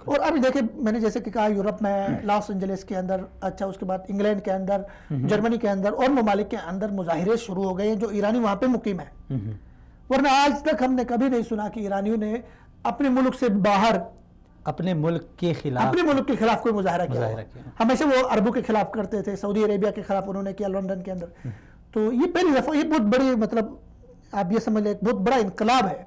اور ابھی دیکھیں میں نے جیسے کہ کہا یورپ میں لاس اینجلس کے اندر, اچھا اس کے بعد انگلینڈ کے اندر, جرمنی کے اندر اور ممالک کے اندر مظاہرے شروع ہو گئے ہیں جو ایرانی وہاں پہ مقیم ہیں. ورنہ آج تک ہم نے کبھی نہیں سنا کہ ایرانیوں نے اپنے ملک سے باہر اپنے ملک کے خلاف کوئی مظاہرہ کیا. ہمیشہ وہ عربوں کے خلاف کرتے تھے, سعودی عربیہ کے خلاف انہوں نے کیا لندن کے اندر. تو یہ پہلی دفعہ, یہ بہت بڑی مطلب آپ یہ سمجھ لیں ایک بہت بڑا انقلاب ہے,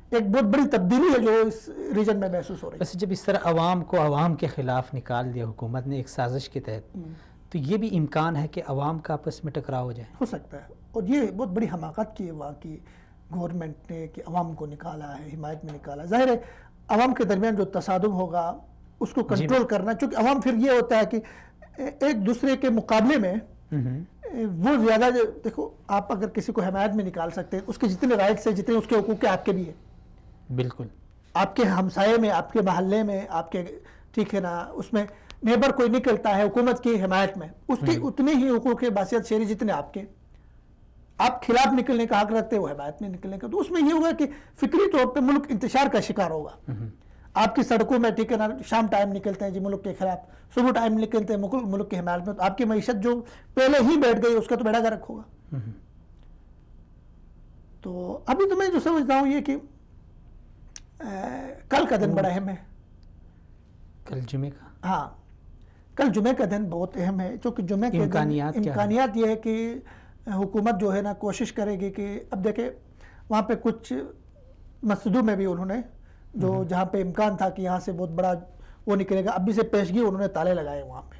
ایک بہت بڑی تبدیلی ہے جو اس ریجن میں محسوس ہو رہی ہے. ویسے جب اس طرح عوام کو عوام کے خلاف نکال دیا حکومت نے ایک سازش کے تحت, تو یہ بھی امکان ہے کہ عوام کا آپس میں ٹکراؤ ہو جائے. ہو سکتا ہے, اور یہ بہت بڑی حماقت کی ہے وہاں کی گورنمنٹ نے کہ عوام کو نکالا ہے, حمایت میں نکالا. ظاہر ہے عوام کے درمیان جو تصادم ہوگا اس کو کنٹرول کرنا, چونکہ عوام پھر یہ ہوتا ہے کہ ایک دوسرے کے مقابلے میں وہ زیادہ, دیکھو آپ اگر کسی کو حمایت میں نکال سکتے ہیں, اس کے جتنے رائٹس ہیں, جتنے اس کے حقوق ہیں, آپ کے بھی ہیں. بالکل, آپ کے ہمسائے میں, آپ کے محلے میں, آپ کے ٹھیک ہے نا, اس میں نیبر کوئی نکلتا ہے حکومت کی حمایت میں, اس کے اتنے ہی حقوق باثیت شہری جتنے آپ کے. آپ خلاف نکلنے کا حق رکھتے ہو حمایت میں نکلنے کا, تو اس میں یہ ہوگا کہ فکری طور پہ ملک انتشار کا شکار ہوگا. آپ کی سڑکوں میں ٹھیک ہے نا شام ٹائم نکلتے ہیں جی ملک کے خلاف, صبح ٹائم نکلتے ہیں ملک کی حمایت میں, تو آپ کی معیشت جو پہلے ہی بیٹھ گئی اس کا تو بیڑا گرک ہوگا. تو ابھی تو میں جو سمجھتا ہوں یہ کہ کل کا دن بڑا اہم ہے. کل جمعے کا؟ ہاں کل جمعے کا دن بہت اہم ہے، چونکہ جمعے کے امکانیات یہ ہے کہ حکومت جو ہے نا کوشش کرے گی کہ اب دیکھیں وہاں پہ کچھ مسجدوں میں بھی انہوں نے جو جہاں پہ امکان تھا کہ یہاں سے بہت بڑا وہ نکلے گا، اب بھی سے پیشگی انہوں نے تالے لگائے وہاں پہ،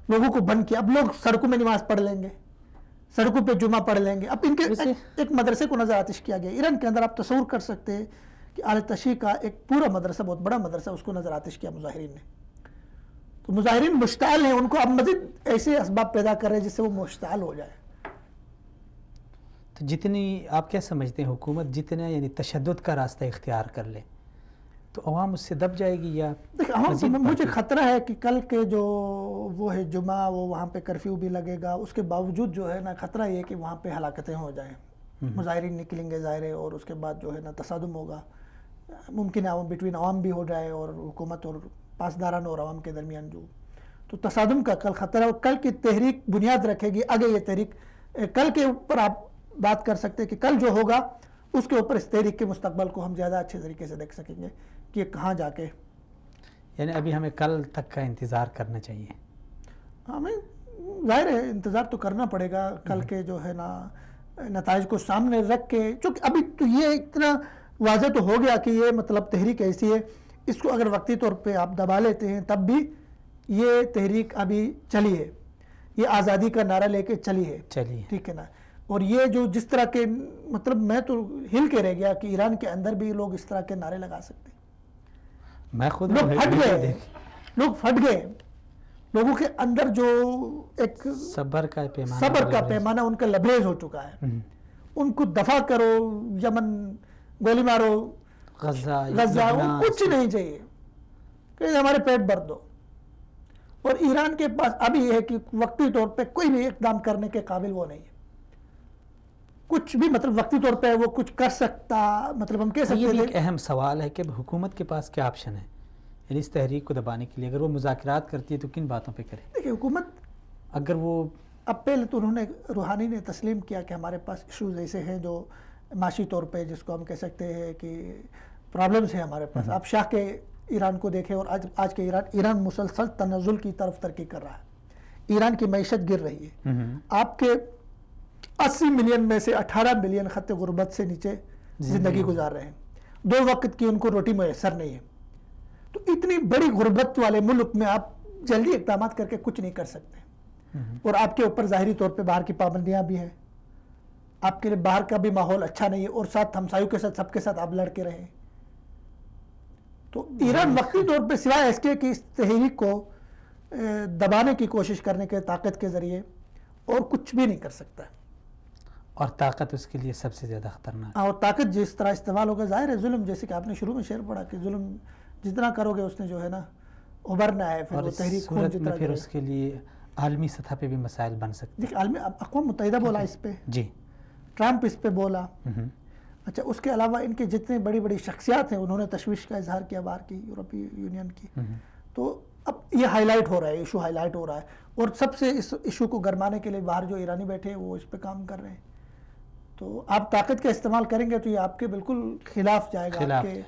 لوگوں کو بند کیا. اب لوگ سڑکوں میں نماز پڑھ لیں گے، سڑکوں پہ جمعہ پڑھ لیں گے. اب ان کے ایک مدرسے کو نظر آتش کیا گیا ایران کے اندر. آپ تصور کر سکتے ہیں کہ اعلی تشیع کا ایک پورا مدرسہ، بہت بڑا مدرسہ، اس کو نظر آتش کیا مظاہرین نے. تو مظاہرین مشتعل ہیں، ان کو اب مزید ایسے اسباب پیدا کر رہے ہیں جس سے وہ مشتعل ہو جائے. تو جتنی آپ کیا سمجھتے ہیں حکومت جتنا یعنی تشدد کا راستہ اختیار کر لے تو عوام اس سے دب جائے گی یا مجھے خطرہ ہے کہ کل کے جو وہ ہے جمعہ وہ وہاں پہ کرفیو بھی لگے گا، اس کے باوجود جو ہے نا خطرہ یہ کہ وہاں پہ ہلاکتیں ہو جائیں، مظاہرین نکلیں گے ظاہر ہے، اور اس کے بعد جو ہے نا تصادم ہوگا، ممکن ہے بٹوین عوام بھی ہو جائے اور حکومت اور پاسداران اور عوام کے درمیان جو تو تصادم کا کل خطرہ ہے. اور کل کی تحریک بنیاد رکھے گی آگے. یہ تحریک کل کے اوپر آپ بات کر سکتے ہیں کہ کل جو ہوگا اس کے اوپر اس تحریک کے مستقبل کو ہم زیادہ اچھے طریقے سے دیکھ سکیں گے کہ کہاں جا کے. یعنی ابھی ہمیں کل تک کا انتظار کرنا چاہیے. ہمیں ظاہر ہے انتظار تو کرنا پڑے گا کل کے جو ہے نا نتائج کو سامنے رکھ کے، چونکہ ابھی تو یہ اتنا واضح تو ہو گیا کہ یہ مطلب تحریک ایسی ہے، اس کو اگر وقتی طور پہ آپ دبا لیتے ہیں تب بھی یہ تحریک ابھی چلی ہے، یہ آزادی کا نعرہ لے کے چلی ہے، ٹھیک ہے نا. اور یہ جو جس طرح کے مطلب میں تو ہل کے رہ گیا کہ ایران کے اندر بھی لوگ اس طرح کے نعرے لگا سکتے ہیں. میں خود لوگ پھٹ گئے، لوگوں کے اندر جو ایک صبر کا پیمانہ ان کا لبریز ہو چکا ہے. ان کو دفع کرو، یمن گولی مارو، غزہ کچھ نہیں چاہیے کہ ہمارے پیٹ بھر دو. اور ایران کے پاس ابھی یہ ہے کہ وقتی طور پہ کوئی بھی اقدام کرنے کے قابل وہ نہیں ہے، کچھ بھی مطلب وقتی طور پہ وہ کچھ کر سکتا. مطلب ہم کہہ سکتے ہیں یہ ایک اہم سوال ہے کہ حکومت کے پاس کیا آپشن ہے یعنی اس تحریک کو دبانے کے لیے. اگر وہ مذاکرات کرتی ہے تو کن باتوں پہ کرے؟ دیکھیں حکومت اگر وہ اب پہلے تو انہوں نے روحانی نے تسلیم کیا کہ ہمارے پاس ایشوز ایسے ہیں جو معاشی طور پہ جس کو ہم کہہ سکتے ہیں کہ پرابلمز ہیں ہمارے پاس. آپ شاہ کے ایران کو دیکھیں اور آج کے ایران مسلسل تنزل کی طرف ترقی کر رہا ہے، ایران کی معیشت گر رہی ہے. آپ کے 80 ملین میں سے 18 ملین خط غربت سے نیچے زندگی گزار رہے ہیں، 2 وقت کی ان کو روٹی میسر نہیں ہے. تو اتنی بڑی غربت والے ملک میں آپ جلدی اقدامات کر کے کچھ نہیں کر سکتے. اور آپ کے اوپر ظاہری طور پہ باہر کی پابندیاں بھی ہیں، آپ کے لیے باہر کا بھی ماحول اچھا نہیں ہے، اور ساتھ ہمسایوں کے ساتھ سب کے ساتھ آپ لڑ کے رہیں. تو ایران وقتی طور پہ سوائے اس کے کہ اس تحریک کو دبانے کی کوشش کرنے کے طاقت کے ذریعے اور کچھ بھی نہیں کر سکتا. اور طاقت اس کے لیے سب سے زیادہ خطرناک. اور طاقت جس طرح استعمال ہوگا ظاہر ہے ظلم، جیسے کہ آپ نے شروع میں شعر پڑھا کہ ظلم جتنا کرو گے اس نے جو ہے نا ابھرنا ہے. اور اس صورت میں پھر اس کے لیے عالمی سطح پہ بھی مسائل بن سکتے ہیں. عالمی اقوام متحدہ بولا اس پہ، جی ٹرمپ اس پہ بولا. اچھا اس کے علاوہ ان کے جتنے بڑی بڑی شخصیات ہیں انہوں نے تشویش کا اظہار کیا باہر کی یورپی یونین کی. تو اب یہ ہائی لائٹ ہو رہا ہے، ایشو ہائی لائٹ ہو رہا ہے، اور سب سے اس ایشو کو گرمانے کے لیے باہر جو ایرانی بیٹھے ہیں وہ اس پہ کام کر رہے ہیں. تو آپ طاقت کا استعمال کریں گے تو یہ آپ کے بالکل خلاف جائے گا، آپ کے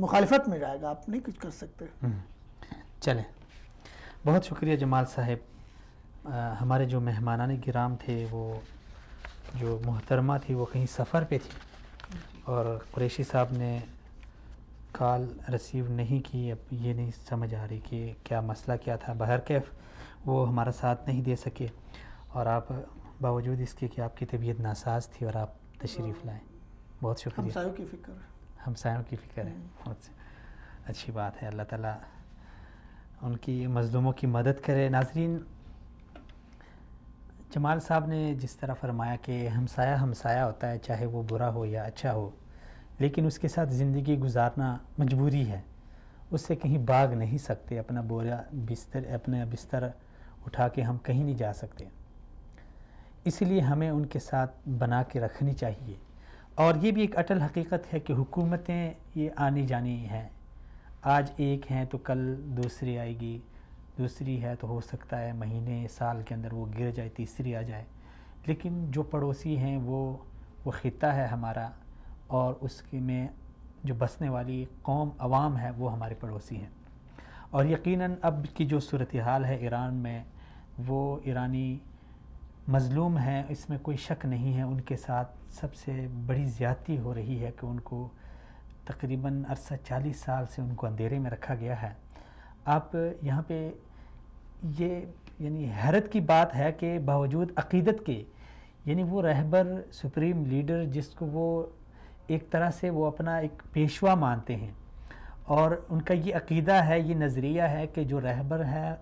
مخالفت میں جائے گا، آپ نہیں کچھ کر سکتے. چلیں، بہت شکریہ جمال صاحب. ہمارے جو مہمانان کرام تھے، وہ جو محترمہ تھی وہ کہیں سفر پہ تھی اور قریشی صاحب نے کال ریسیو نہیں کی. اب یہ نہیں سمجھ آ رہی کہ کیا مسئلہ کیا تھا. بہرکیف وہ ہمارا ساتھ نہیں دے سکے، اور آپ باوجود اس کے کہ آپ کی طبیعت ناساز تھی اور آپ تشریف لائیں. بہت شکریہ. ہمسایوں کی فکر ہے، بہت اچھی بات ہے. اللہ تعالیٰ ان کی مظلوموں کی مدد کرے. ناظرین، جمال صاحب نے جس طرح فرمایا کہ ہمسایہ ہمسایہ ہوتا ہے، چاہے وہ برا ہو یا اچھا ہو، لیکن اس کے ساتھ زندگی گزارنا مجبوری ہے. اس سے کہیں بھاگ نہیں سکتے. اپنا بستر اٹھا کے ہم کہیں نہیں جا سکتے. اس لیے ہمیں ان کے ساتھ بنا کے رکھنی چاہیے. اور یہ بھی ایک اٹل حقیقت ہے کہ حکومتیں یہ آنی جانی ہیں. آج ایک ہیں تو کل دوسری آئے گی، دوسری ہے تو ہو سکتا ہے مہینے سال کے اندر وہ گر جائے، تیسری آ جائے. لیکن جو پڑوسی ہیں وہ خطہ ہے ہمارا، اور اس کے میں جو بسنے والی قوم عوام ہے وہ ہمارے پڑوسی ہیں. اور یقیناً اب کی جو صورتحال ہے ایران میں، وہ ایرانی مظلوم ہیں، اس میں کوئی شک نہیں ہے. ان کے ساتھ سب سے بڑی زیادتی ہو رہی ہے کہ ان کو تقریباً عرصہ 40 سال سے ان کو اندھیرے میں رکھا گیا ہے. آپ یہاں پہ یہ یعنی حیرت کی بات ہے کہ باوجود عقیدت کے، یعنی وہ رہبر سپریم لیڈر جس کو وہ ایک طرح سے وہ اپنا ایک پیشوا مانتے ہیں، اور ان کا یہ عقیدہ ہے، یہ نظریہ ہے کہ جو رہبر ہے،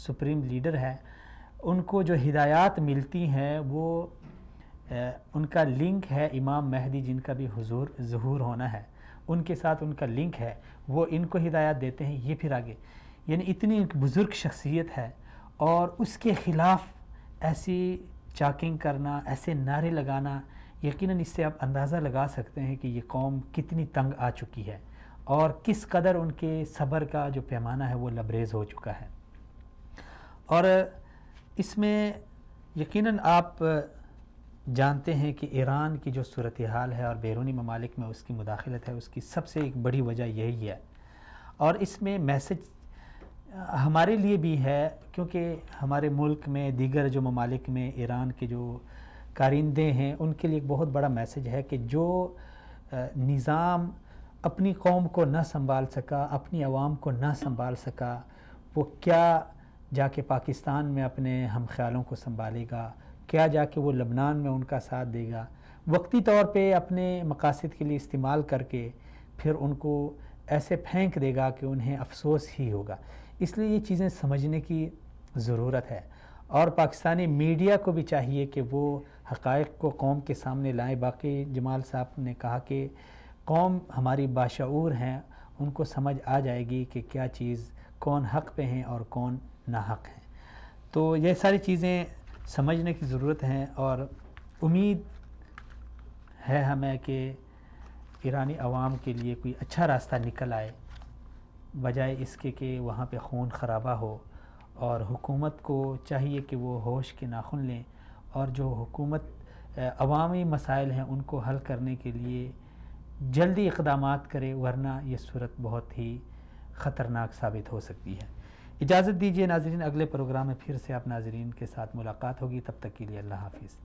سپریم لیڈر ہے، ان کو جو ہدایات ملتی ہیں وہ ان کا لنک ہے امام مہدی جن کا بھی ظہور ہونا ہے، ان کے ساتھ ان کا لنک ہے، وہ ان کو ہدایات دیتے ہیں. یہ پھر آگے یعنی اتنی ایک بزرگ شخصیت ہے، اور اس کے خلاف ایسی چاکنگ کرنا، ایسے نعرے لگانا، یقیناً اس سے آپ اندازہ لگا سکتے ہیں کہ یہ قوم کتنی تنگ آ چکی ہے، اور کس قدر ان کے صبر کا جو پیمانہ ہے وہ لبریز ہو چکا ہے. اور اس میں یقیناً آپ جانتے ہیں کہ ایران کی جو صورتحال ہے اور بیرونی ممالک میں اس کی مداخلت ہے، اس کی سب سے ایک بڑی وجہ یہی ہے. اور اس میں میسج ہمارے لیے بھی ہے، کیونکہ ہمارے ملک میں دیگر جو ممالک میں ایران کے جو کارندے ہیں ان کے لیے ایک بہت بڑا میسج ہے کہ جو نظام اپنی قوم کو نہ سنبھال سکا، اپنی عوام کو نہ سنبھال سکا، وہ کیا جا کے پاکستان میں اپنے ہم خیالوں کو سنبھالے گا، کیا جا کے وہ لبنان میں ان کا ساتھ دے گا، وقتی طور پہ اپنے مقاصد کے لیے استعمال کر کے پھر ان کو ایسے پھینک دے گا کہ انہیں افسوس ہی ہوگا. اس لیے یہ چیزیں سمجھنے کی ضرورت ہے، اور پاکستانی میڈیا کو بھی چاہیے کہ وہ حقائق کو قوم کے سامنے لائیں. باقی جمال صاحب نے کہا کہ قوم ہماری باشعور ہیں، ان کو سمجھ آ جائے گی کہ کیا چیز کون حق پہ ہیں اور کون ناحق ہیں. تو یہ ساری چیزیں سمجھنے کی ضرورت ہیں، اور امید ہے ہمیں کہ ایرانی عوام کے لیے کوئی اچھا راستہ نکل آئے، بجائے اس کے کہ وہاں پہ خون خرابہ ہو. اور حکومت کو چاہیے کہ وہ ہوش کے ناخن لیں، اور جو حکومت عوامی مسائل ہیں ان کو حل کرنے کے لیے جلدی اقدامات کرے، ورنہ یہ صورت بہت ہی خطرناک ثابت ہو سکتی ہے. اجازت دیجیے ناظرین، اگلے پروگرام میں پھر سے آپ ناظرین کے ساتھ ملاقات ہوگی. تب تک کے لیے اللہ حافظ.